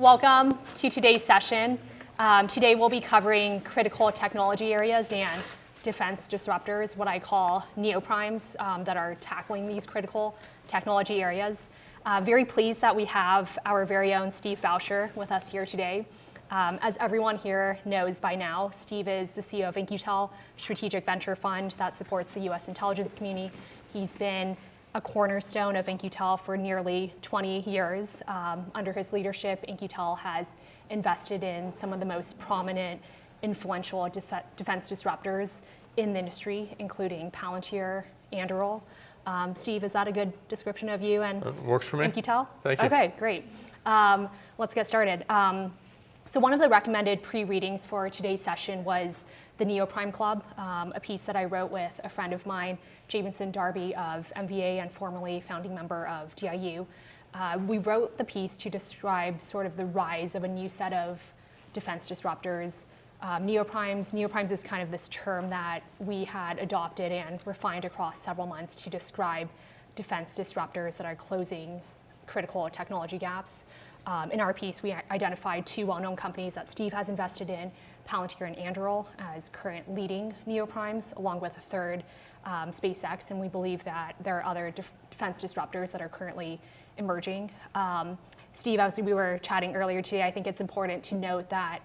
Welcome to today's session. Today we'll be covering critical technology areas and defense disruptors, what I call Neoprimes, that are tackling these critical technology areas. Very pleased that we have our very own Steve Bowsher with us here today. As everyone here knows by now, Steve is the CEO of In-Q-Tel, strategic venture fund that supports the U.S. intelligence community. He's been a cornerstone of In-Q-Tel for nearly 20 years. Under his leadership, In-Q-Tel has invested in some of the most prominent, influential defense disruptors in the industry, including Palantir, Anduril. Steve, is that a good description of you and works for me. In-Q-Tel? Thank you. Okay, great. Let's get started. So one of the recommended pre-readings for today's session was the Neoprime Club, a piece that I wrote with a friend of mine, Jamison Darby of MBA and formerly founding member of DIU. We wrote the piece to describe sort of the rise of a new set of defense disruptors. Neoprimes is kind of this term that we had adopted and refined across several months to describe defense disruptors that are closing critical technology gaps. In our piece, we identified two well-known companies that Steve has invested in, Palantir and Anduril, as current leading Neoprimes, along with a third, SpaceX, and we believe that there are other defense disruptors that are currently emerging. Steve, as we were chatting earlier today, I think it's important to note that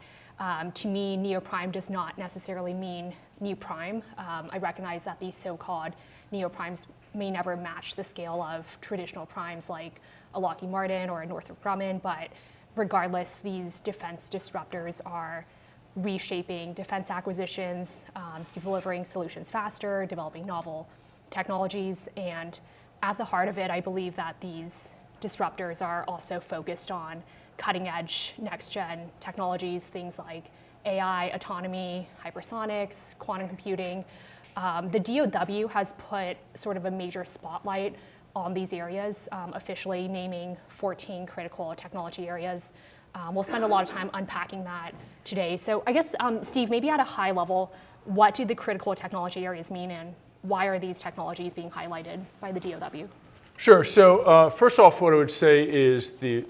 to me, Neoprime does not necessarily mean new prime. I recognize that these so-called Neoprimes may never match the scale of traditional primes like a Lockheed Martin or a Northrop Grumman, but regardless, these defense disruptors are reshaping defense acquisitions, delivering solutions faster, developing novel technologies, and at the heart of it, I believe that these disruptors are also focused on cutting-edge, next-gen technologies, things like AI, autonomy, hypersonics, quantum computing. The DoW has put sort of a major spotlight on these areas, officially naming 14 critical technology areas. We'll spend a lot of time unpacking that today. So I guess, Steve, maybe at a high level, what do the critical technology areas mean and why are these technologies being highlighted by the DoW? Sure. So first off, what I would say is the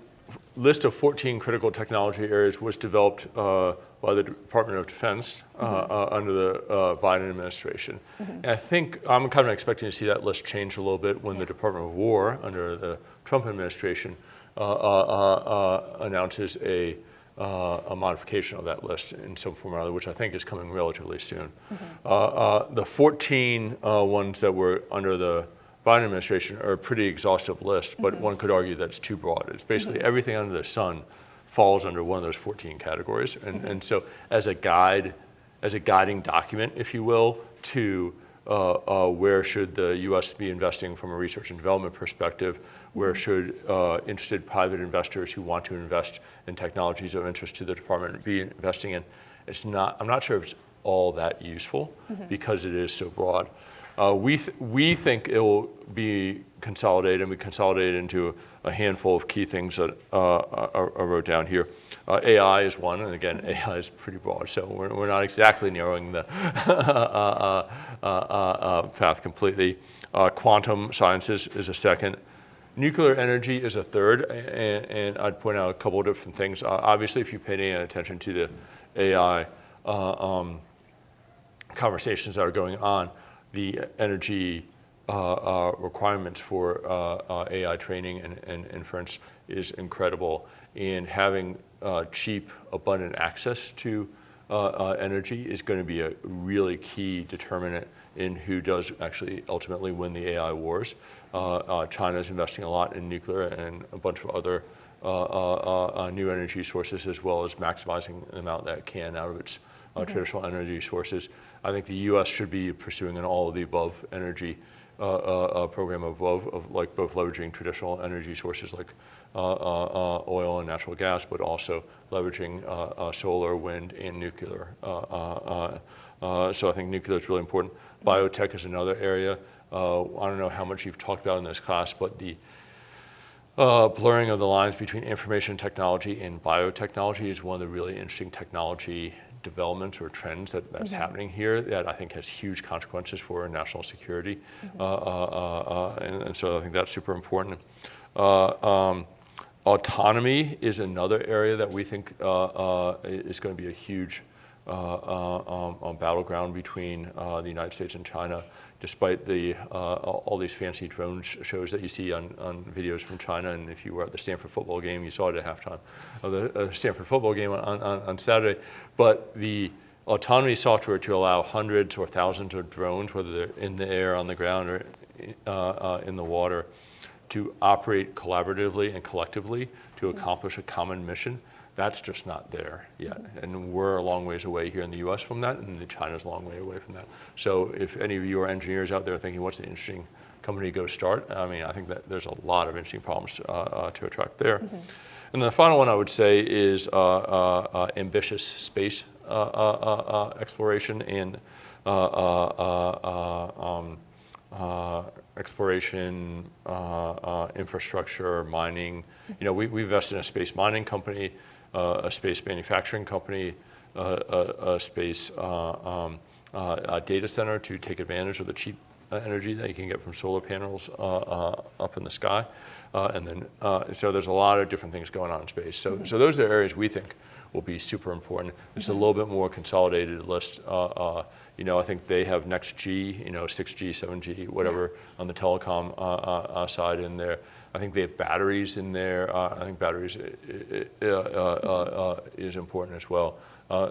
list of 14 critical technology areas was developed by the Department of Defense under the Biden administration. And I think I'm kind of expecting to see that list change a little bit when the Department of War under the Trump administration announces a modification of that list in some form or other, which I think is coming relatively soon. The 14 ones that were under the Biden administration are a pretty exhaustive list, but one could argue that's too broad. It's basically everything under the sun falls under one of those 14 categories. And so as a guide, as a guiding document, if you will, to where should the U.S. be investing from a research and development perspective, where should interested private investors who want to invest in technologies of interest to the department be investing in, I'm not sure if it's all that useful because it is so broad. We think it will be consolidated, and we consolidate into a handful of key things that I wrote down here. AI is one, and again, AI is pretty broad, so we're not exactly narrowing the path completely. Quantum sciences is a second. Nuclear energy is a third, and I'd point out a couple of different things. Obviously, if you pay any attention to the AI conversations that are going on, the energy requirements for AI training and inference is incredible. And having cheap, abundant access to energy is going to be a really key determinant in who does actually ultimately win the AI wars. China is investing a lot in nuclear and a bunch of other new energy sources, as well as maximizing the amount that it can out of its traditional energy sources. I think the U.S. should be pursuing an all of the above energy program of like both leveraging traditional energy sources like oil and natural gas, but also leveraging solar, wind, and nuclear. So I think nuclear is really important. Biotech is another area. I don't know how much you've talked about in this class, but the blurring of the lines between information technology and biotechnology is one of the really interesting technology developments or trends that's happening here that I think has huge consequences for national security. And so I think that's super important. Autonomy is another area that we think is going to be a huge battleground between the United States and China, despite all these fancy drone shows that you see on videos from China. And if you were at the Stanford football game, you saw it at halftime of the Stanford football game on Saturday. But the autonomy software to allow hundreds or thousands of drones, whether they're in the air, on the ground, or in the water, to operate collaboratively and collectively to accomplish a common mission, that's just not there yet. And we're a long ways away here in the US from that, and China's a long way away from that. So if any of you are engineers out there thinking, what's an interesting company to go start? I mean, I think that there's a lot of interesting problems to attract there. And the final one I would say is ambitious space exploration and exploration, infrastructure, mining. You know, we invested in a space mining company, a space manufacturing company, a space data center to take advantage of the cheap energy that you can get from solar panels up in the sky. And then, so there's a lot of different things going on in space. So those are areas we think will be super important. It's a little bit more consolidated list. You know, I think they have next G, you know, 6G, 7G, whatever, on the telecom side in there. I think they have batteries in there. I think batteries is important as well.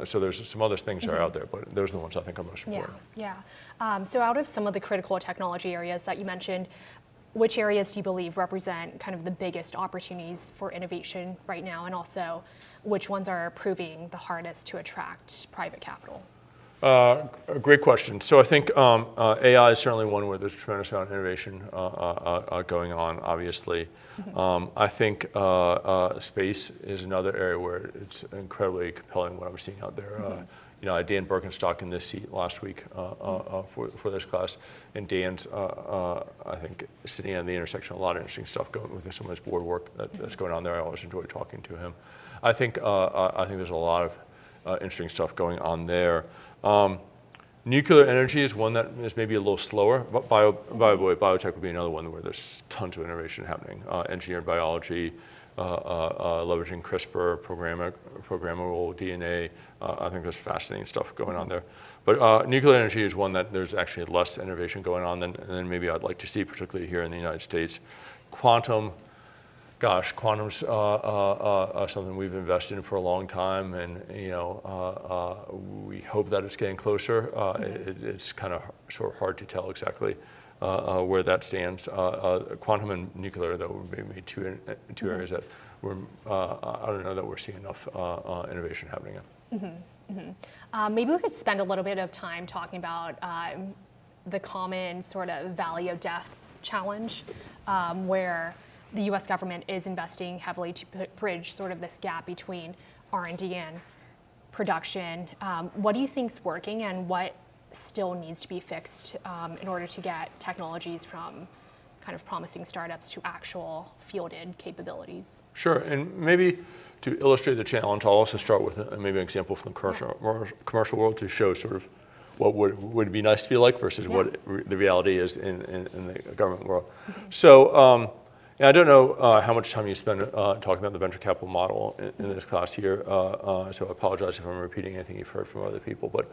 So there's some other things that are out there, but those are the ones I think are most important. Yeah. So out of some of the critical technology areas that you mentioned, which areas do you believe represent kind of the biggest opportunities for innovation right now, and also which ones are proving the hardest to attract private capital? A great question. So I think AI is certainly one where there's a tremendous amount of innovation going on, obviously. I think space is another area where it's incredibly compelling what I'm seeing out there. You know, I had Dan Birkenstock in this seat last week for this class, and Dan's, I think, sitting on the intersection of a lot of interesting stuff going with some of his board work that's going on there. I always enjoy talking to him. I think there's a lot of interesting stuff going on there. Nuclear energy is one that is maybe a little slower, but biotech would be another one where there's tons of innovation happening. Engineered biology, leveraging CRISPR, programmable DNA. I think there's fascinating stuff going on there. But nuclear energy is one that there's actually less innovation going on than maybe I'd like to see, particularly here in the United States. Quantum. Gosh, quantum's something we've invested in for a long time, and you know, we hope that it's getting closer. It's kind of sort of hard to tell exactly where that stands. Quantum and nuclear, though, would be maybe two areas that we're I don't know that we're seeing enough innovation happening in. Maybe we could spend a little bit of time talking about the common sort of valley of death challenge, where the U.S. government is investing heavily to bridge sort of this gap between R&D and production. What do you think is working, and what still needs to be fixed in order to get technologies from kind of promising startups to actual fielded capabilities? Sure, and maybe to illustrate the challenge, I'll also start with maybe an example from the commercial world to show sort of what would be nice to be like versus what the reality is in the government world. So. I don't know how much time you spend talking about the venture capital model in this class here, so I apologize if I'm repeating anything you've heard from other people. But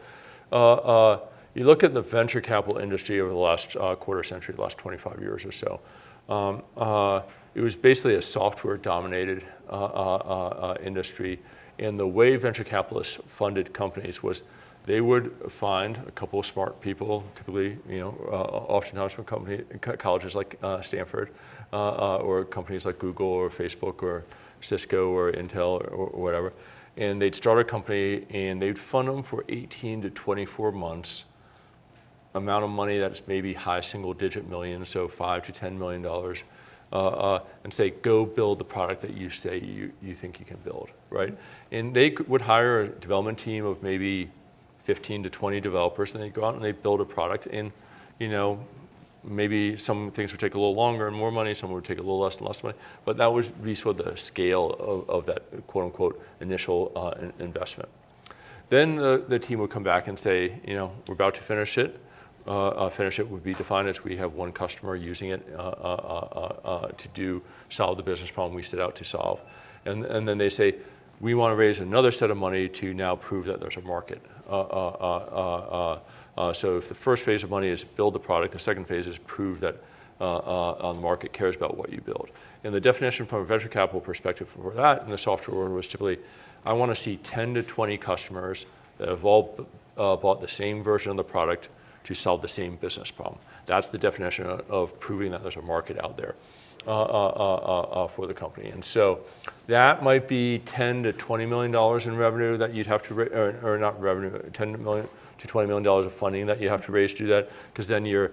you look at the venture capital industry over the last quarter century, the last 25 years or so. It was basically a software-dominated industry, and the way venture capitalists funded companies was they would find a couple of smart people, typically, you know, oftentimes from colleges like Stanford, or companies like Google or Facebook or Cisco or Intel or whatever, and they'd start a company and they'd fund them for 18 to 24 months, amount of money that's maybe high single-digit millions, so $5 to $10 million, and say, go build the product that you say you think you can build, right? And they would hire a development team of maybe 15 to 20 developers, and they go out and they build a product, and you know, maybe some things would take a little longer and more money, some would take a little less and less money, but that would be sort of the scale of that quote unquote initial investment. Then the team would come back and say, you know, we're about to finish it, finish it would be defined as we have one customer using it to solve the business problem we set out to solve. And then they say, we want to raise another set of money to now prove that there's a market. So if the first phase of money is build the product, the second phase is prove that the market cares about what you build. And the definition from a venture capital perspective for that in the software world was typically, I want to see 10 to 20 customers that have all bought the same version of the product to solve the same business problem. That's the definition of proving that there's a market out there for the company. And so that might be $10 to $20 million in revenue that you'd have to raise, or not revenue, $10 million to $20 million of funding that you have to raise to do that, because then to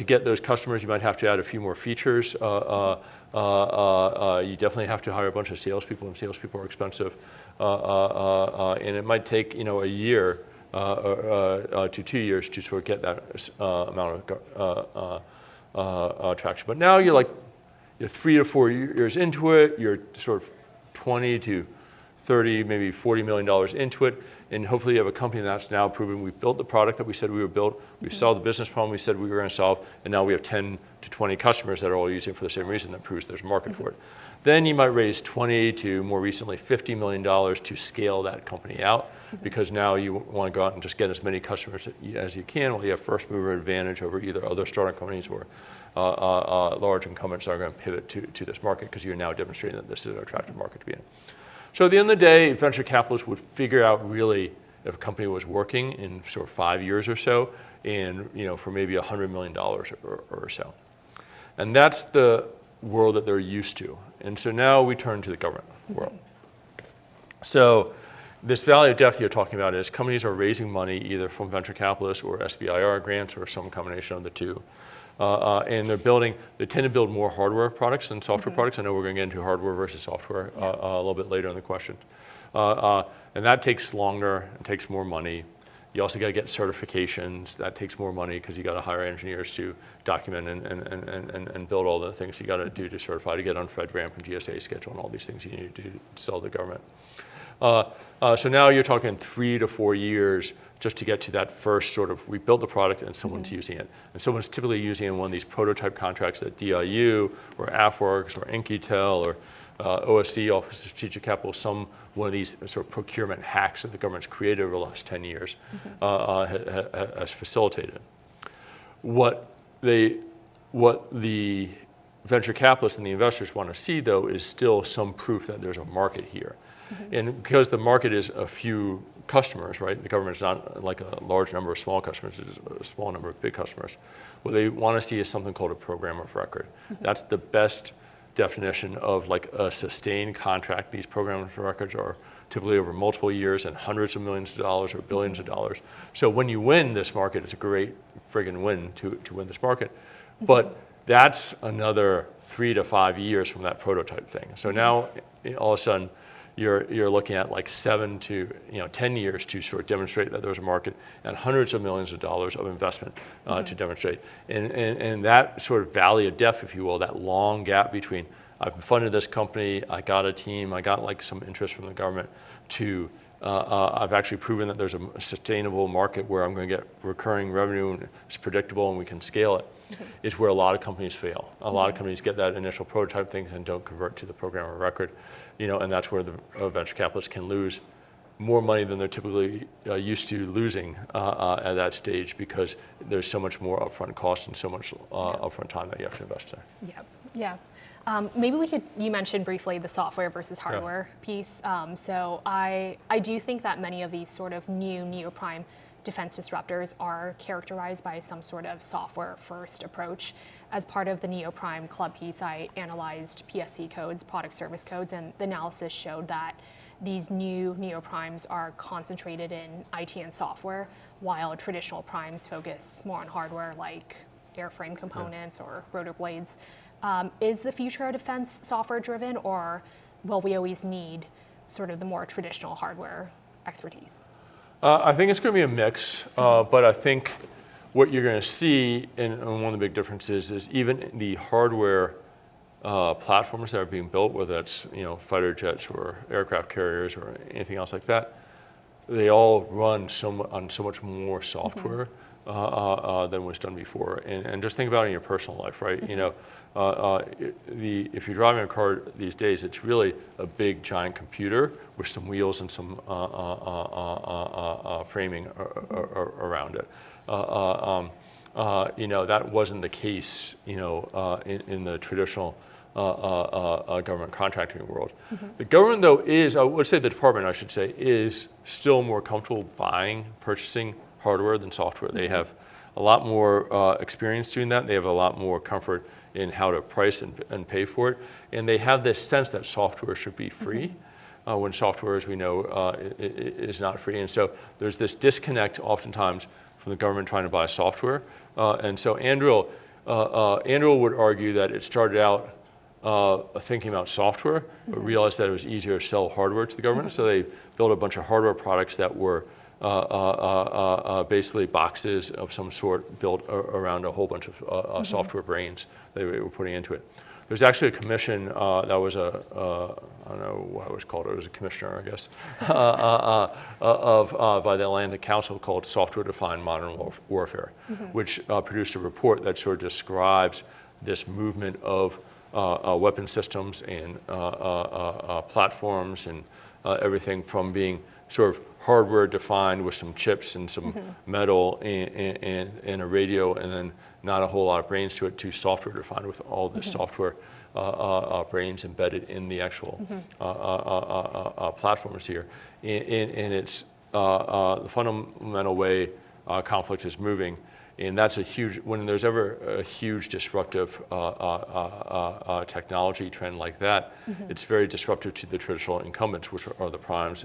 get those customers, you might have to add a few more features. You definitely have to hire a bunch of salespeople, and salespeople are expensive. And it might take a year to 2 years to sort of get that amount of traction. But now you're 3 to 4 years into it, you're sort of 20 to 30, maybe $40 million into it, and hopefully you have a company that's now proven we've built the product that we said we would build, we've solved the business problem we said we were going to solve, and now we have 10 to 20 customers that are all using it for the same reason. That proves there's a market for it. Then you might raise 20 to more recently $50 million to scale that company out, because now you want to go out and just get as many customers as you can while you have first mover advantage over either other startup companies or large incumbents that are going to pivot to this market, because you're now demonstrating that this is an attractive market to be in. So at the end of the day, venture capitalists would figure out really if a company was working in sort of 5 years or so, and for maybe $100 million or so. And that's the world that they're used to. And so now we turn to the government world. So this Valley of Death you're talking about is companies are raising money either from venture capitalists or SBIR grants or some combination of the two. And they tend to build more hardware products than software products. I know we're going to get into hardware versus software a little bit later in the question. And that takes longer, it takes more money. You also got to get certifications. That takes more money because you got to hire engineers to document and build all the things you got to do to certify, to get on FedRAMP and GSA schedule and all these things you need to do to sell to the government. So now you're talking 3 to 4 years just to get to that first sort of, we built the product and someone's using it. And someone's typically using it in one of these prototype contracts at DIU or AFWorks or In-Q-Tel or OSC, Office of Strategic Capital, one of these sort of procurement hacks that the government's created over the last 10 years has facilitated. What the venture capitalists and the investors want to see, though, is still some proof that there's a market here. And because the market is a few customers, right? The government's not like a large number of small customers, it's a small number of big customers. What they want to see is something called a program of record. That's the best definition of like a sustained contract. These programs of records are typically over multiple years and hundreds of millions of dollars or billions of dollars. So when you win this market, it's a great friggin' win to win this market. But that's another 3 to 5 years from that prototype thing. So now all of a sudden you're looking at like 7 to 10 years to sort of demonstrate that there's a market, and hundreds of millions of dollars of investment to demonstrate. And that sort of valley of death, if you will, that long gap between I've funded this company, I got a team, I got like some interest from the government, to I've actually proven that there's a sustainable market where I'm going to get recurring revenue and it's predictable and we can scale it, is where a lot of companies fail. A lot of companies get that initial prototype thing and don't convert to the program of record, and that's where the venture capitalists can lose more money than they're typically used to losing at that stage, because there's so much more upfront cost and so much upfront time that you have to invest there. Yeah. Maybe you mentioned briefly the software versus hardware piece. So I do think that many of these sort of new Neoprime defense disruptors are characterized by some sort of software first approach. As part of the Neoprime Club piece, I analyzed PSC codes, product service codes, and the analysis showed that these new Neoprimes are concentrated in IT and software, while traditional primes focus more on hardware like airframe components or rotor blades. Is the future of defense software driven, or will we always need sort of the more traditional hardware expertise? I think it's going to be a mix, but I think what you're going to see, and one of the big differences is even the hardware platforms that are being built, whether that's fighter jets or aircraft carriers or anything else like that, they all run on so much more software than was done before. And just think about it in your personal life, right? If you're driving a car these days, it's really a big giant computer with some wheels and some framing around it. That wasn't the case, in the traditional government contracting world. The government, though, the department, I should say, is still more comfortable purchasing hardware than software. They have a lot more experience doing that. They have a lot more comfort in how to price and pay for it. And they have this sense that software should be free, when software, as we know, is not free. And so there's this disconnect oftentimes from the government trying to buy software. And so Andrew would argue that it started out thinking about software, but realized that it was easier to sell hardware to the government. So they built a bunch of hardware products that were basically boxes of some sort built around a whole bunch of software brains they were putting into it. There's actually a commission that was I don't know what it was called, it was a commissioner, I guess, by the Atlantic Council called Software Defined Modern Warfare, which produced a report that sort of describes this movement of weapon systems and platforms and everything from being sort of hardware defined with some chips and some metal and a radio, and then not a whole lot of brains to it, to software defined with all the software brains embedded in the actual platforms here. And it's the fundamental way conflict is moving. And that's when there's ever a huge disruptive technology trend like that, it's very disruptive to the traditional incumbents, which are the primes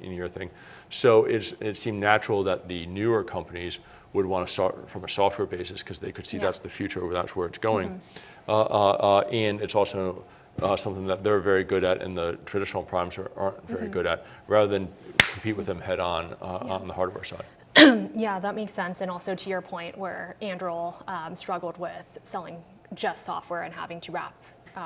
in your thing. So it seemed natural that the newer companies would want to start from a software basis because they could see that's the future, that's where it's going. And it's also something that they're very good at and the traditional primes aren't very good at, rather than compete with them head on the hardware side. Yeah, that makes sense. And also to your point where Anduril struggled with selling just software and having to wrap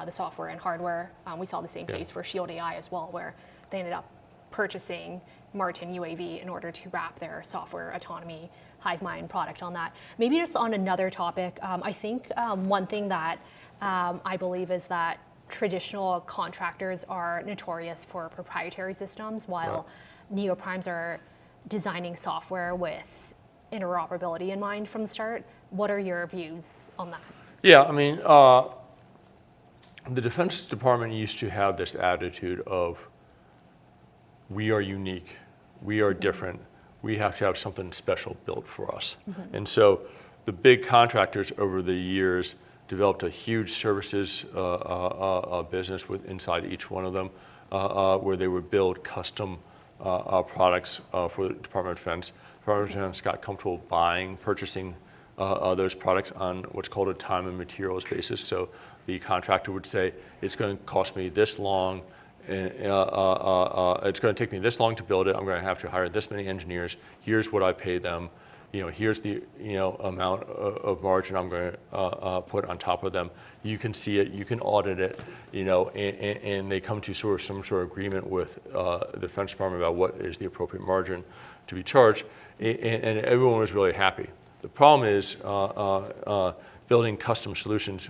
the software and hardware. We saw the same case for Shield AI as well, where they ended up purchasing Martin UAV in order to wrap their software autonomy HiveMind product on that. Maybe just on another topic, I think one thing that I believe is that traditional contractors are notorious for proprietary systems, while Neoprimes are designing software with interoperability in mind from the start. What are your views on that? Yeah, I mean, the Defense Department used to have this attitude of, we are unique, we are different, we have to have something special built for us. And so the big contractors over the years developed a huge services business inside each one of them, where they would build custom products for the Department of Defense. Department of Defense got comfortable purchasing those products on what's called a time and materials basis. So the contractor would say, it's going to cost me this long, and it's going to take me this long to build it. I'm going to have to hire this many engineers. Here's what I pay them. Here's the amount of margin I'm going to put on top of them. You can see it, you can audit it, and they come to some sort of agreement with the Defense Department about what is the appropriate margin to be charged, and everyone was really happy. The problem is building custom solutions.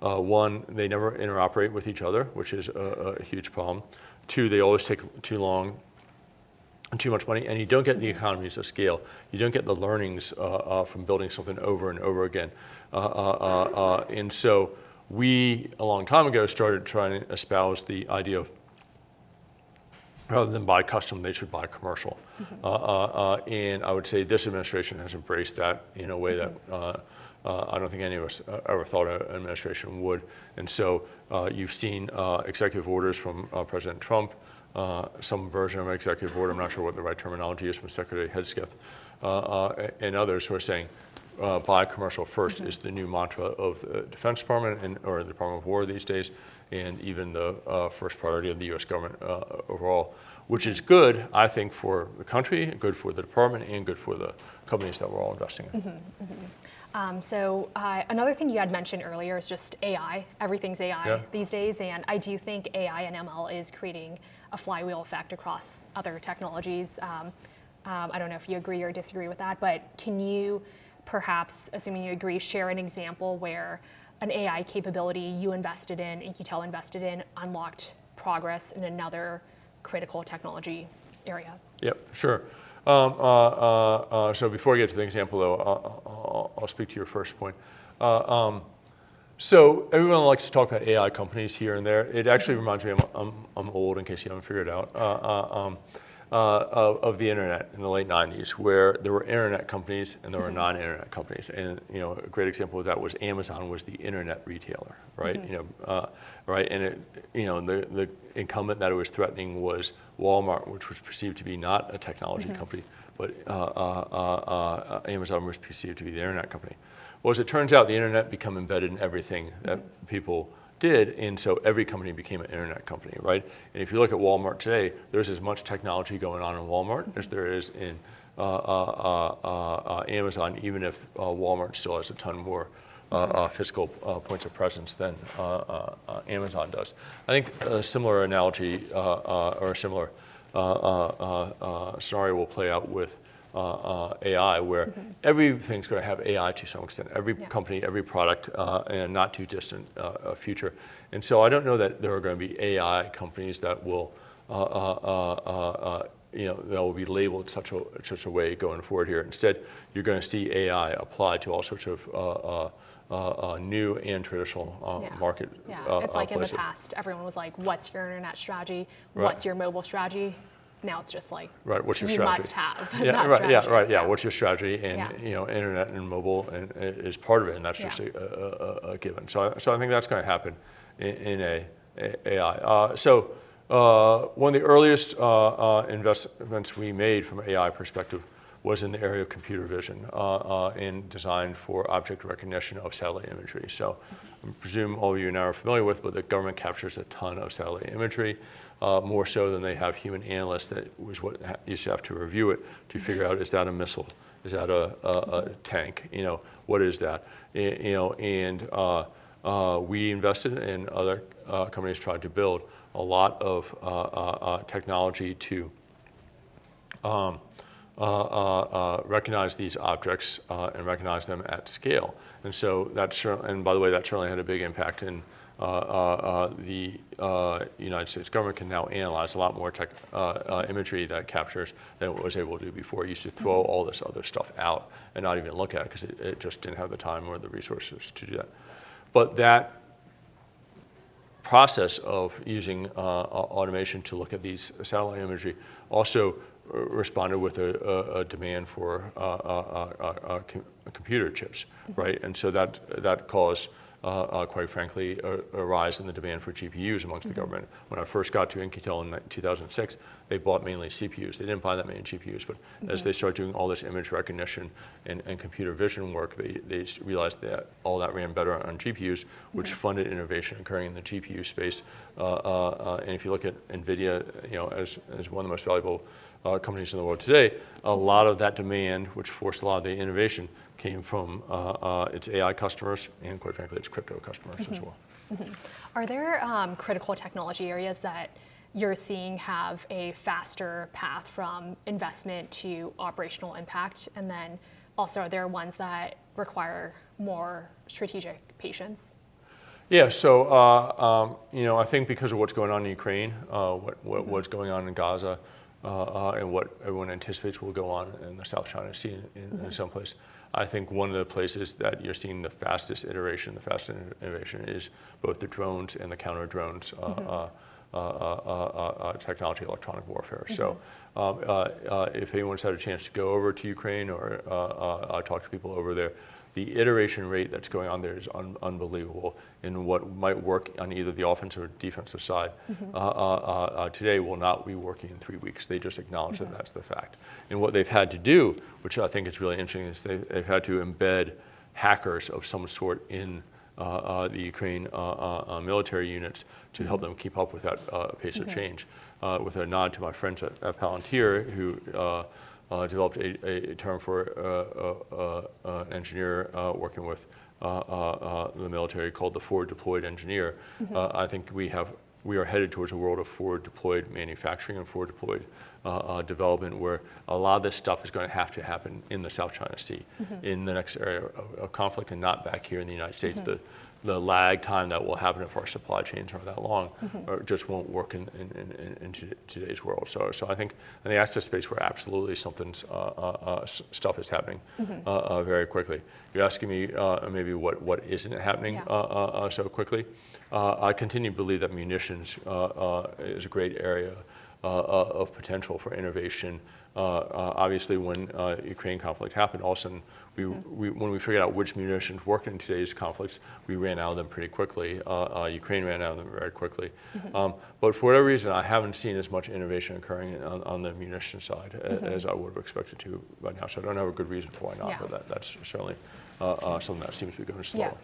One, they never interoperate with each other, which is a huge problem. Two, they always take too long and too much money, and you don't get the economies of scale. You don't get the learnings from building something over and over again. And so we, a long time ago, started trying to espouse the idea of, rather than buy custom, they should buy commercial. And I would say this administration has embraced that in a way that I don't think any of us ever thought an administration would. And so you've seen executive orders from President Trump, some version of an executive order, I'm not sure what the right terminology is, from Secretary Hegseth, and others who are saying buy commercial first is the new mantra of the Defense Department or the Department of War these days, and even the first priority of the U.S. government overall, which is good, I think, for the country, good for the department, and good for the companies that we're all investing in. So another thing you had mentioned earlier is just AI. Everything's AI these days, and I do think AI and ML is creating a flywheel effect across other technologies. I don't know if you agree or disagree with that, but can you perhaps, assuming you agree, share an example where an AI capability you invested in, In-Q-Tel invested in, unlocked progress in another critical technology area? Yep, sure. So before I get to the example, though, I'll speak to your first point. So everyone likes to talk about AI companies here and there. It actually reminds me, I'm old in case you haven't figured it out, of the internet in the late 90s, where there were internet companies and there were non-internet companies. And a great example of that was Amazon was the internet retailer, right? Right, and the incumbent that it was threatening was Walmart, which was perceived to be not a technology company, but Amazon was perceived to be the internet company. Well, as it turns out, the internet became embedded in everything that people did, and so every company became an internet company, right? And if you look at Walmart today, there's as much technology going on in Walmart as there is in Amazon, even if Walmart still has a ton more physical points of presence than Amazon does. I think a similar analogy or a similar scenario will play out with AI, where everything's going to have AI to some extent. Every company, every product, in a not too distant future. And so I don't know that there are going to be AI companies that will, that will be labeled such a way going forward here. Instead, you're going to see AI applied to all sorts of new and traditional market. It's like places. in the past, everyone was like, "What's your internet strategy? What's your mobile strategy?" Now it's just like, what's your you strategy? must have Yeah, that right. strategy. What's your strategy? And internet and mobile is part of it, and that's just a given. So I think that's going to happen in AI. So one of the earliest investments we made from an AI perspective was in the area of computer vision and designed for object recognition of satellite imagery. So I presume all of you now are familiar with, but the government captures a ton of satellite imagery, more so than they have human analysts. That was what used to have to review it to figure out, is that a missile? Is that a tank? What is that? And we invested, and other companies tried to build a lot of technology to recognize these objects and recognize them at scale. And so and by the way, that certainly had a big impact in the United States government can now analyze a lot more imagery that it captures than it was able to do before. It used to throw all this other stuff out and not even look at it because it just didn't have the time or the resources to do that. But that process of using automation to look at these satellite imagery also responded with a demand for computer chips, right? And so that caused, quite frankly, a rise in the demand for GPUs amongst the government. When I first got to In-Q-Tel in 2006, they bought mainly CPUs. They didn't buy that many GPUs, but as they started doing all this image recognition and computer vision work, they realized that all that ran better on GPUs, which funded innovation occurring in the GPU space. And if you look at NVIDIA, as one of the most valuable companies in the world today, a lot of that demand, which forced a lot of the innovation, came from its AI customers and, quite frankly, its crypto customers as well. Are there critical technology areas that you're seeing have a faster path from investment to operational impact? And then also, are there ones that require more strategic patience? Yeah, so I think because of what's going on in Ukraine, what's going on in Gaza, and what everyone anticipates will go on in the South China Sea in some place, I think one of the places that you're seeing the fastest iteration, the fastest innovation is both the drones and the counter drones technology, electronic warfare. So if anyone's had a chance to go over to Ukraine or talk to people over there, the iteration rate that's going on there is unbelievable. And what might work on either the offensive or defensive side today will not be working in 3 weeks. They just acknowledge that that's the fact. And what they've had to do, which I think is really interesting, is they've had to embed hackers of some sort in the Ukraine military units to help them keep up with that pace of change. With a nod to my friends at Palantir, who developed a term for an engineer working with the military called the forward deployed engineer. I think we have we are headed towards a world of forward deployed manufacturing and forward deployed development, where a lot of this stuff is going to happen in the South China Sea, in the next area of conflict, and not back here in the United States. The lag time that will happen if our supply chains are that long or just won't work in today's world. So I think in the access space, where absolutely something's stuff is happening very quickly. You're asking me maybe what isn't happening so quickly. I continue to believe that munitions is a great area of potential for innovation. Obviously, when Ukraine conflict happened, all of a sudden, when we figured out which munitions worked in today's conflicts, we ran out of them pretty quickly. Ukraine ran out of them very quickly. But for whatever reason, I haven't seen as much innovation occurring on the munition side as I would have expected to by now. So I don't have a good reason for why not, but that's certainly something that seems to be going slower.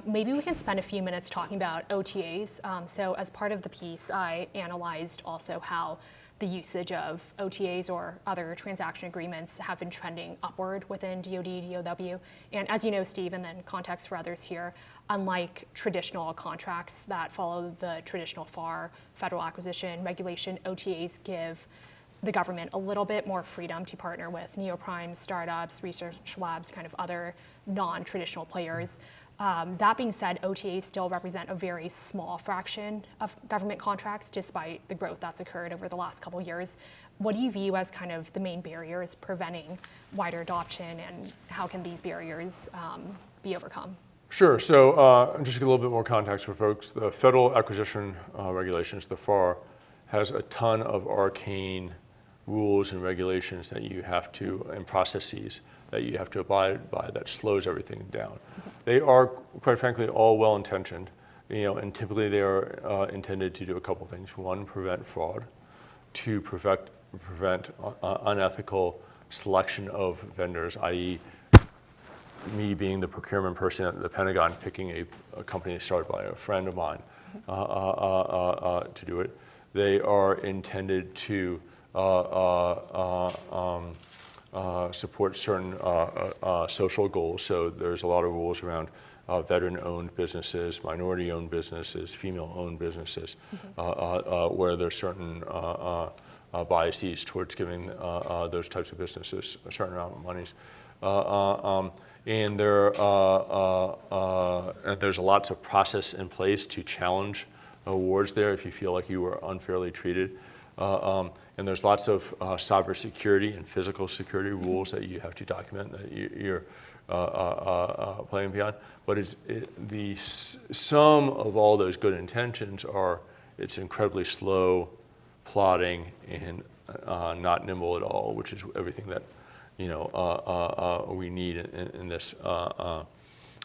Maybe we can spend a few minutes talking about OTAs. So as part of the piece, I analyzed also how the usage of OTAs or other transaction agreements have been trending upward within DoD, DoW. And as you know, Steve, and then context for others here, unlike traditional contracts that follow the traditional FAR, federal acquisition regulation, OTAs give the government a little bit more freedom to partner with Neoprimes, startups, research labs, kind of other non-traditional players. That being said, OTAs still represent a very small fraction of government contracts, despite the growth that's occurred over the last couple of years. What do you view as kind of the main barriers preventing wider adoption, and how can these barriers be overcome? Sure. So just to get a little bit more context for folks, the Federal Acquisition Regulations, the FAR, has a ton of arcane rules and regulations that you have to, and processes that you have to abide by, that slows everything down. They are, quite frankly, all well-intentioned, and typically they are intended to do a couple things. One, prevent fraud. Two, prevent unethical selection of vendors, i.e. me being the procurement person at the Pentagon, picking a company started by a friend of mine to do it. They are intended to support certain social goals. So there's a lot of rules around veteran-owned businesses, minority-owned businesses, female-owned businesses, where there's certain biases towards giving those types of businesses a certain amount of monies. And there's lots of process in place to challenge awards there if you feel like you were unfairly treated. And there's lots of cybersecurity and physical security rules that you have to document that you're playing beyond. But the sum of all those good intentions it's incredibly slow, plodding, and not nimble at all, which is everything that we need in this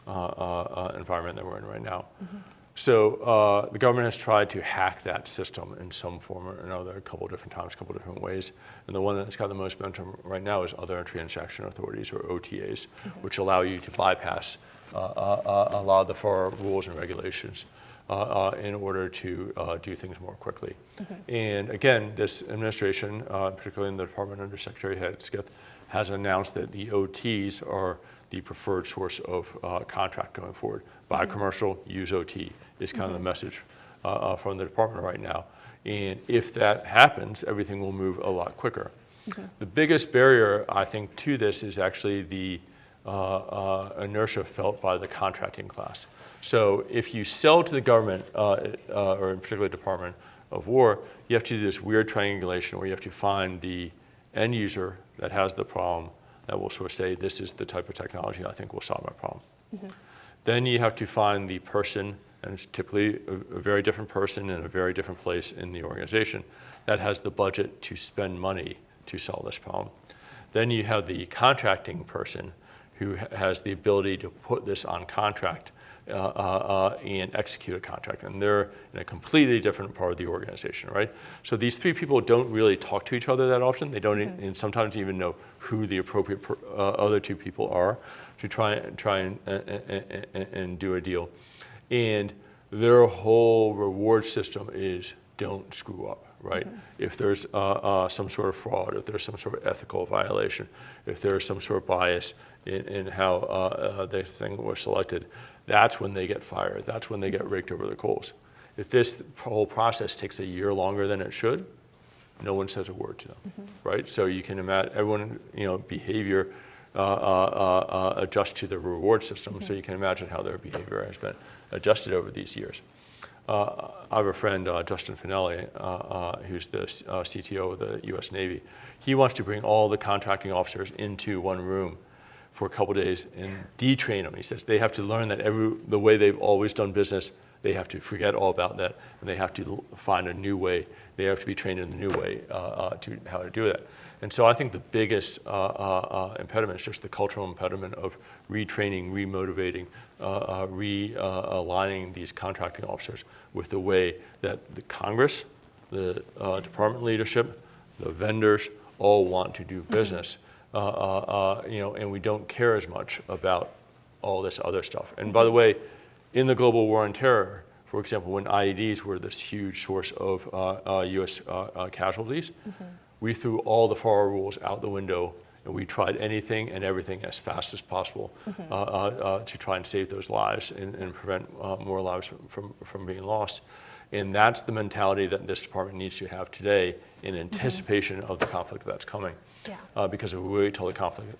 environment that we're in right now. So the government has tried to hack that system in some form or another a couple different times, a couple different ways. And the one that's got the most momentum right now is other transaction authorities, or OTAs, which allow you to bypass a lot of the FAR rules and regulations in order to do things more quickly. And again, this administration, particularly in the Department under Secretary Hegseth, has announced that the OTs are the preferred source of contract going forward. Buy commercial, use OT is kind of the message from the department right now. And if that happens, everything will move a lot quicker. The biggest barrier, I think, to this is actually the inertia felt by the contracting class. So if you sell to the government, or in particular Department of War, you have to do this weird triangulation where you have to find the end user that has the problem, that will sort of say, this is the type of technology I think will solve my problem. Then you have to find the person, and it's typically a very different person in a very different place in the organization, that has the budget to spend money to solve this problem. Then you have the contracting person who has the ability to put this on contract and execute a contract. And they're in a completely different part of the organization, right? So these three people don't really talk to each other that often. They don't and sometimes even know who the appropriate other two people are to try and do a deal. And their whole reward system is don't screw up, right? If there's some sort of fraud, if there's some sort of ethical violation, if there's some sort of bias in how this thing was selected, that's when they get fired. That's when they get raked over the coals. If this whole process takes a year longer than it should, no one says a word to them, right? So you can imagine everyone, behavior adjusts to the reward system. So you can imagine how their behavior has been adjusted over these years. I have a friend, Justin Finelli, who's the CTO of the U.S. Navy. He wants to bring all the contracting officers into one room for a couple days and detrain them. He says they have to learn that the way they've always done business, they have to forget all about that, and they have to find a new way. They have to be trained in a new way to how to do that. And so I think the biggest impediment is just the cultural impediment of retraining, remotivating, realigning these contracting officers with the way that the Congress, the department leadership, the vendors all want to do business. And we don't care as much about all this other stuff. And by the way, in the global war on terror, for example, when IEDs were this huge source of U.S. casualties, we threw all the FAR rules out the window, and we tried anything and everything as fast as possible to try and save those lives and prevent more lives from being lost. And that's the mentality that this department needs to have today in anticipation of the conflict that's coming. Yeah. Because if we wait till the conflict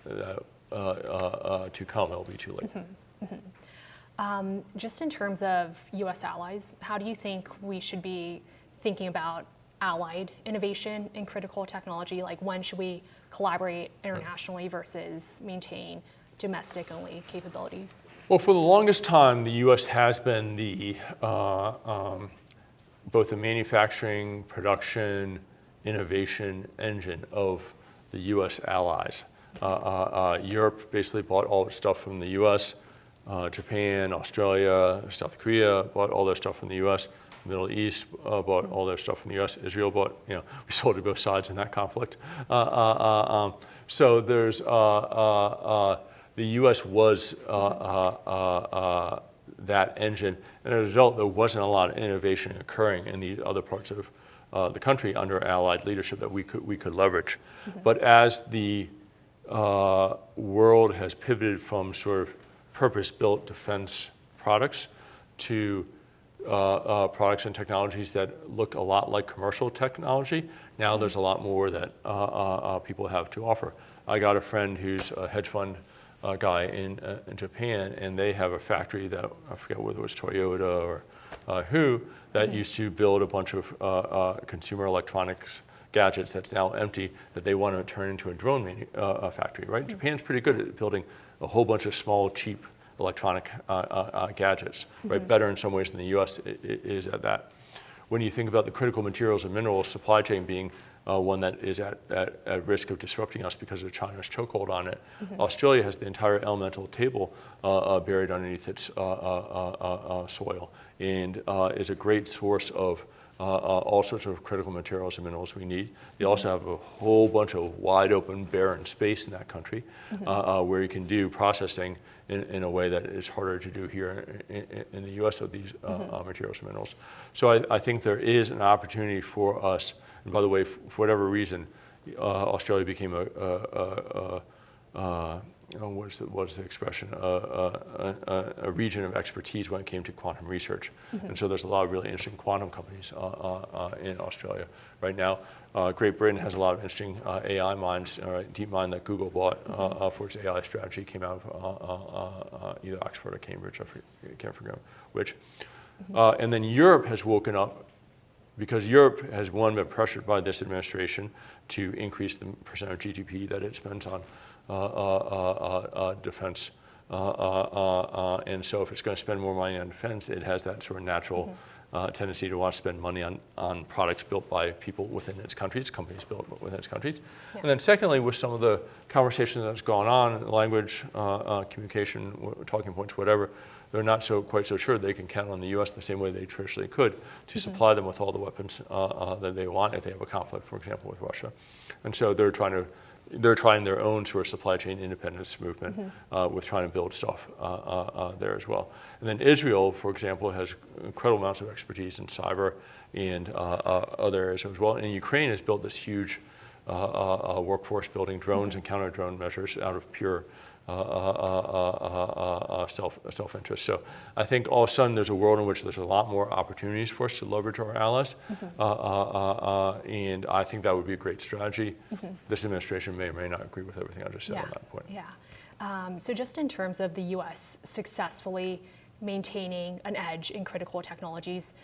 to come, it'll be too late. Just in terms of U.S. allies, how do you think we should be thinking about allied innovation in critical technology? Like, when should we collaborate internationally versus maintain domestic-only capabilities? Well, for the longest time, the U.S. has been the both the manufacturing, production, innovation engine of the U.S. allies. Europe basically bought all its stuff from the U.S. Japan, Australia, South Korea bought all their stuff from the U.S. Middle East bought all their stuff from the U.S. Israel bought, we sold to both sides in that conflict. So there's, the U.S. was that engine, and as a result, there wasn't a lot of innovation occurring in the other parts of the country under Allied leadership that we could leverage. But as the world has pivoted from sort of purpose-built defense products to products and technologies that look a lot like commercial technology, now there's a lot more that people have to offer. I got a friend who's a hedge fund guy in Japan, and they have a factory that, I forget whether it was Toyota or who, that used to build a bunch of consumer electronics gadgets that's now empty, that they want to turn into a drone factory, right? Japan's pretty good at building a whole bunch of small, cheap electronic gadgets, right? Better in some ways than the US is at that. When you think about the critical materials and minerals supply chain being one that is at risk of disrupting us because of China's chokehold on it, Australia has the entire elemental table buried underneath its soil, and is a great source of all sorts of critical materials and minerals we need. They also have a whole bunch of wide open, barren space in that country where you can do processing in a way that is harder to do here in the US of these materials and minerals. So I think there is an opportunity for us, and by the way, for whatever reason, Australia became what is the expression? A region of expertise when it came to quantum research. And so there's a lot of really interesting quantum companies in Australia right now. Great Britain has a lot of interesting AI minds. DeepMind that Google bought for its AI strategy came out of either Oxford or Cambridge, I can't forget which. And then Europe has woken up, because Europe has, one, been pressured by this administration to increase the percent of GDP that it spends on defense. And so if it's going to spend more money on defense, it has that sort of natural tendency to want to spend money on products built by people within its countries, companies built within its countries. Yeah. And then secondly, with some of the conversation that's gone on, language, communication, talking points, whatever, they're not quite so sure they can count on the U.S. the same way they traditionally could to supply them with all the weapons that they want if they have a conflict, for example, with Russia. And so they're trying their own sort of supply chain independence movement with trying to build stuff there as well. And then Israel, for example, has incredible amounts of expertise in cyber and other areas as well. And Ukraine has built this huge workforce building drones and counter-drone measures out of pure self-interest. So I think all of a sudden there's a world in which there's a lot more opportunities for us to leverage our allies, and I think that would be a great strategy. This administration may or may not agree with everything I just said on that point. Yeah. So just in terms of the U.S. successfully maintaining an edge in critical technologies,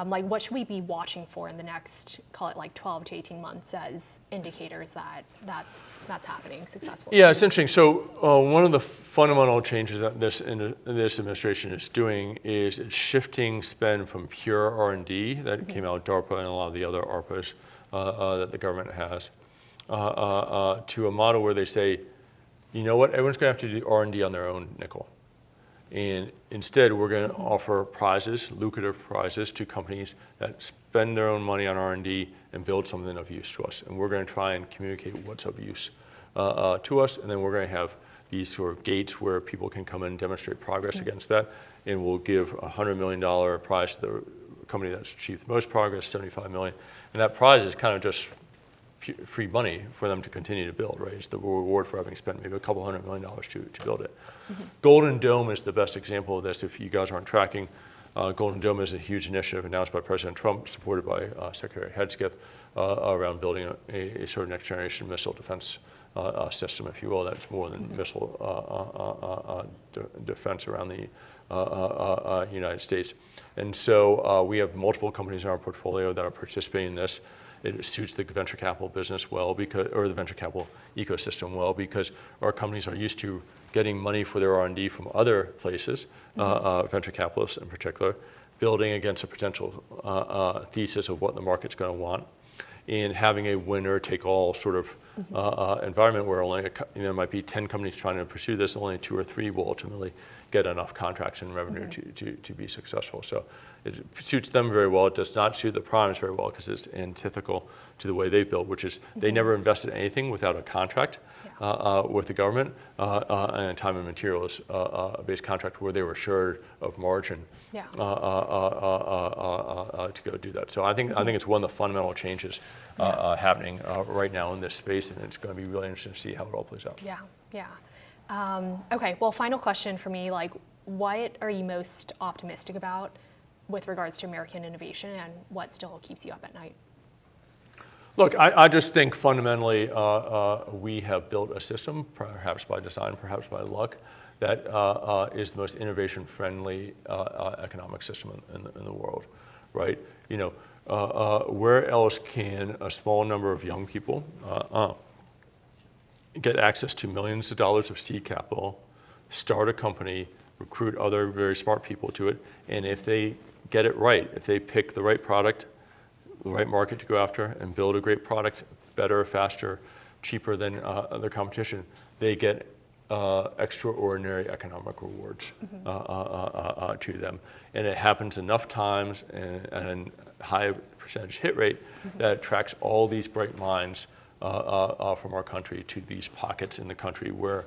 like what should we be watching for in the next, call it like 12 to 18 months as indicators that that's happening successfully? Yeah, it's interesting. So one of the fundamental changes that this administration is doing is it's shifting spend from pure R&D that came out of DARPA and a lot of the other ARPAs that the government has to a model where they say, you know what, everyone's going to have to do R&D on their own nickel. And instead, we're going to offer prizes, lucrative prizes, to companies that spend their own money on R&D and build something of use to us. And we're going to try and communicate what's of use to us. And then we're going to have these sort of gates where people can come in and demonstrate progress against that. And we'll give a $100 million prize to the company that's achieved the most progress, $75 million. And that prize is kind of just free money for them to continue to build, right? It's the reward for having spent maybe a couple $100 million to build it. Golden Dome is the best example of this. If you guys aren't tracking, Golden Dome is a huge initiative announced by President Trump, supported by Secretary Hegseth, around building a sort of next generation missile defense system, if you will, that's more than missile defense around the United States. And so we have multiple companies in our portfolio that are participating in this. It suits the venture capital business well, or the venture capital ecosystem well, because our companies are used to getting money for their R&D from other places, venture capitalists in particular, building against a potential thesis of what the market's going to want, and having a winner-take-all sort of environment where only there might be 10 companies trying to pursue this, only 2 or 3 will ultimately get enough contracts and revenue to be successful. So it suits them very well. It does not suit the primes very well because it's antithetical to the way they built, which is they never invested anything without a contract with the government and a time and materials based contract where they were assured of margin to go do that. So I think it's one of the fundamental changes happening right now in this space, and it's going to be really interesting to see how it all plays out. Okay, well, final question for me, like what are you most optimistic about with regards to American innovation, and what still keeps you up at night? Look, I just think fundamentally we have built a system, perhaps by design, perhaps by luck, that is the most innovation-friendly economic system in the world, right? You know, where else can a small number of young people get access to millions of dollars of seed capital, start a company, recruit other very smart people to it, and if they get it right, if they pick the right product, the right market to go after, and build a great product better, faster, cheaper than their competition, they get extraordinary economic rewards to them. And it happens enough times and high percentage hit rate that attracts all these bright minds from our country to these pockets in the country where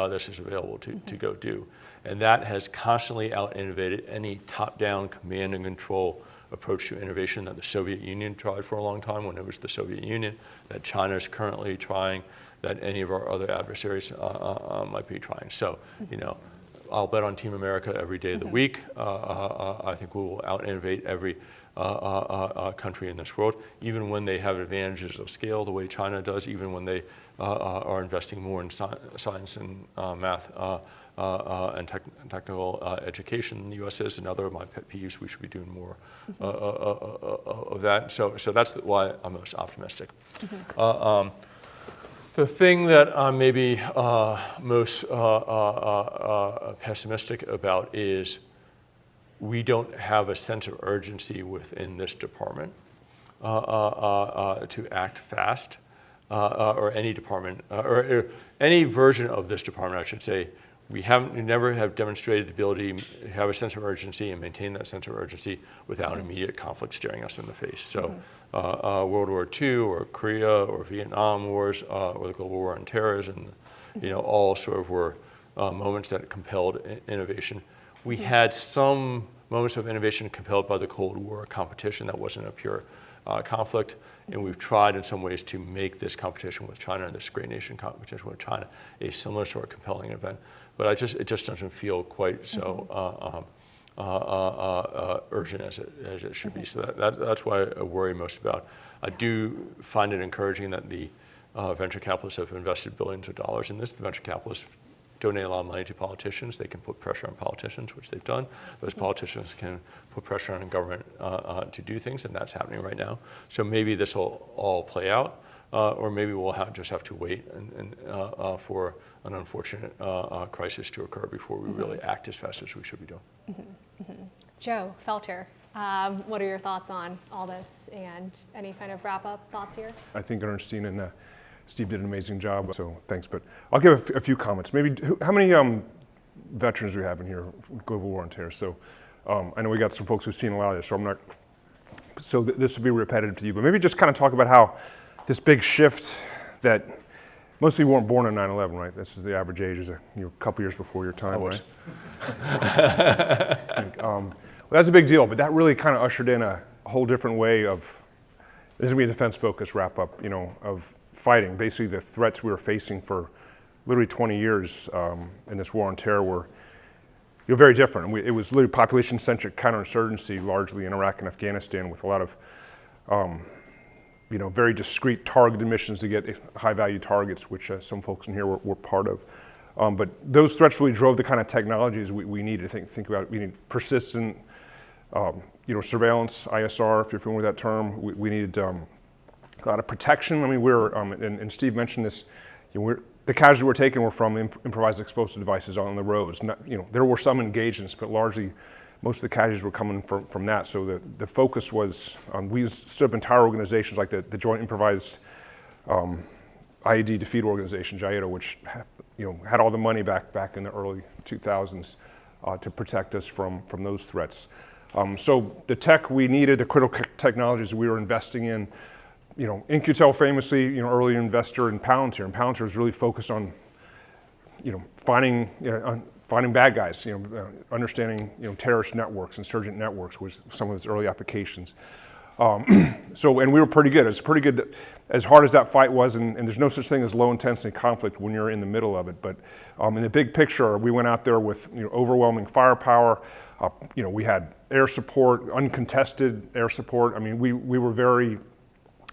this is available to go do. And that has constantly out-innovated any top-down command and control approach to innovation that the Soviet Union tried for a long time when it was the Soviet Union, that China is currently trying, that any of our other adversaries might be trying. So, you know, I'll bet on Team America every day of the week. I think we will out-innovate every country in this world, even when they have advantages of scale the way China does, even when they are investing more in science and math and technical education than the U.S. is. Another of my pet peeves, we should be doing more of that. So that's why I'm most optimistic. The thing that I'm maybe most pessimistic about is we don't have a sense of urgency within this department to act fast, or any department, or any version of this department, I should say. We never have demonstrated the ability to have a sense of urgency and maintain that sense of urgency without immediate conflict staring us in the face. So World War II, or Korea, or Vietnam Wars, or the global war on terrorism, you know, all sort of were moments that compelled innovation. We had some moments of innovation compelled by the Cold War competition that wasn't a pure conflict, and we've tried in some ways to make this competition with China and this great nation competition with China a similar sort of compelling event. But it just doesn't feel quite so urgent as it should be. So that's why I worry most about. I do find it encouraging that the venture capitalists have invested billions of dollars in this. The venture capitalists donate a lot of money to politicians. They can put pressure on politicians, which they've done. Those politicians can put pressure on the government to do things, and that's happening right now. So maybe this will all play out, or maybe we'll just have to wait and for an unfortunate crisis to occur before we really act as fast as we should be doing. Joe Felter, what are your thoughts on all this, and any kind of wrap-up thoughts here? I think Ernestine and Steve did an amazing job, so thanks. But I'll give a few comments. Maybe, how many veterans do we have in here, global war on terror? So I know we got some folks who've seen a lot of this, so I'm not, so this will be repetitive to you, but maybe just kind of talk about how this big shift that most of you weren't born in 9/11, right? This is the average age, is a couple years before your time, right? Well, that's a big deal, but that really kind of ushered in a whole different way of, this is going to be a defense-focused wrap-up, of fighting. Basically, the threats we were facing for literally 20 years in this war on terror were very different. It was literally population-centric counterinsurgency, largely in Iraq and Afghanistan, with a lot of very discrete targeted missions to get high-value targets, which some folks in here were part of. But those threats really drove the kind of technologies we needed. Think about, we need persistent, surveillance, ISR, if you're familiar with that term. We needed a lot of protection. I mean, and Steve mentioned this, the casualties we're taking were from improvised explosive devices on the roads. There were some engagements, but largely most of the casualties were coming from that. So the focus was, we stood up entire organizations like the Joint Improvised IED Defeat Organization, JIATO, which had all the money back in the early 2000s to protect us from those threats. So the tech we needed, the critical technologies we were investing in, In-Q-Tel famously, early investor in Palantir, and Palantir was really focused on, finding bad guys, understanding, terrorist networks, insurgent networks was some of its early applications. And we were pretty good. It was pretty good, as hard as that fight was, and there's no such thing as low intensity conflict when you're in the middle of it. But in the big picture, we went out there with overwhelming firepower. We had air support, uncontested air support. I mean, we were very,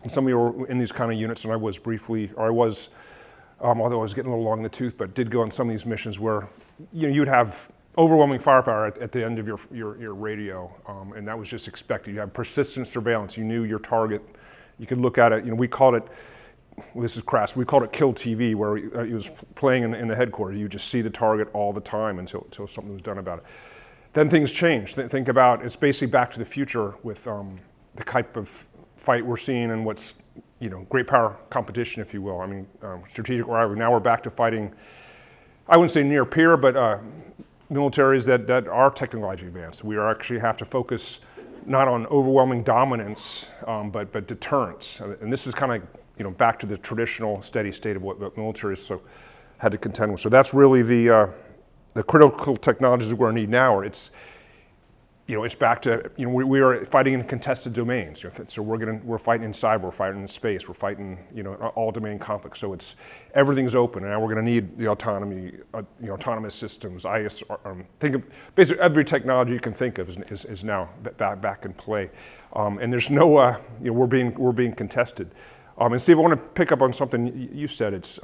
some of you were in these kind of units, and I was briefly, although I was getting a little long in the tooth, but did go on some of these missions where you'd have overwhelming firepower at the end of your radio, and that was just expected. You have persistent surveillance. You knew your target. You could look at it. We called it, this is crass, we called it kill TV, where it was playing in the headquarters. You just see the target all the time until something was done about it. Then things changed. Think about, it's basically back to the future with the type of fight we're seeing and what's, great power competition, if you will. I mean, strategic rivalry. Now we're back to fighting, I wouldn't say near peer, but militaries that are technologically advanced. We actually have to focus not on overwhelming dominance, but deterrence. And this is kind of, back to the traditional steady state of what militaries had to contend with. So that's really the critical technologies we're going to need now. It's back to, we are fighting in contested domains. So we're fighting in cyber, we're fighting in space, we're fighting, all domain conflicts. So everything's open, and now we're going to need the autonomy, autonomous systems, ISR. Think of basically every technology you can think of is now back in play, and there's no, we're being contested. And Steve, I want to pick up on something you said. It's,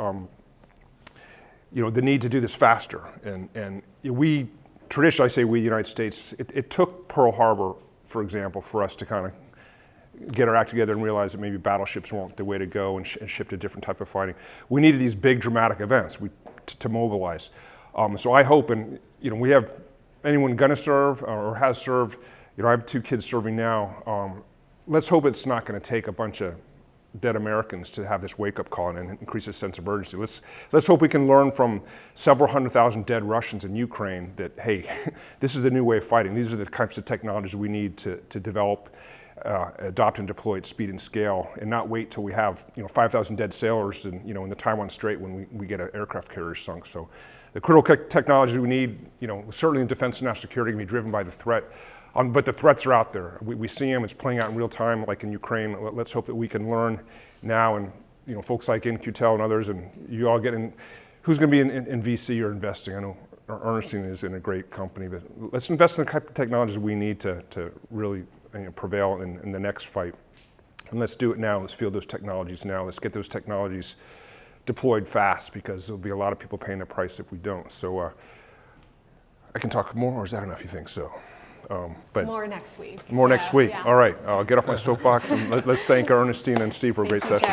the need to do this faster, and we. Traditionally, I say we, United States, it took Pearl Harbor, for example, for us to kind of get our act together and realize that maybe battleships weren't the way to go and shift to a different type of fighting. We needed these big dramatic events to mobilize. So I hope, and we have anyone going to serve or has served, I have 2 kids serving now. Let's hope it's not going to take a bunch of dead Americans to have this wake-up call and increase a sense of urgency. Let's hope we can learn from several 100,000 dead Russians in Ukraine that, hey, this is the new way of fighting. These are the types of technologies we need to develop, adopt and deploy at speed and scale, and not wait till we have 5,000 dead sailors in the Taiwan Strait when we get an aircraft carrier sunk. So the critical technology we need, certainly in defense and national security, can be driven by the threat. But the threats are out there. We see them. It's playing out in real time, like in Ukraine. Let's hope that we can learn now, and folks like In-Q-Tel and others, and you all get in. Who's going to be in VC or investing? I know Ernestine is in a great company, but let's invest in the type of technologies we need to really prevail in the next fight. And let's do it now. Let's field those technologies now. Let's get those technologies deployed fast, because there'll be a lot of people paying the price if we don't. So I can talk more, or is that enough, you think so? But more next week. More next week. Yeah. All right, I'll get off my soapbox, and let's thank Ernestine and Steve for a great session.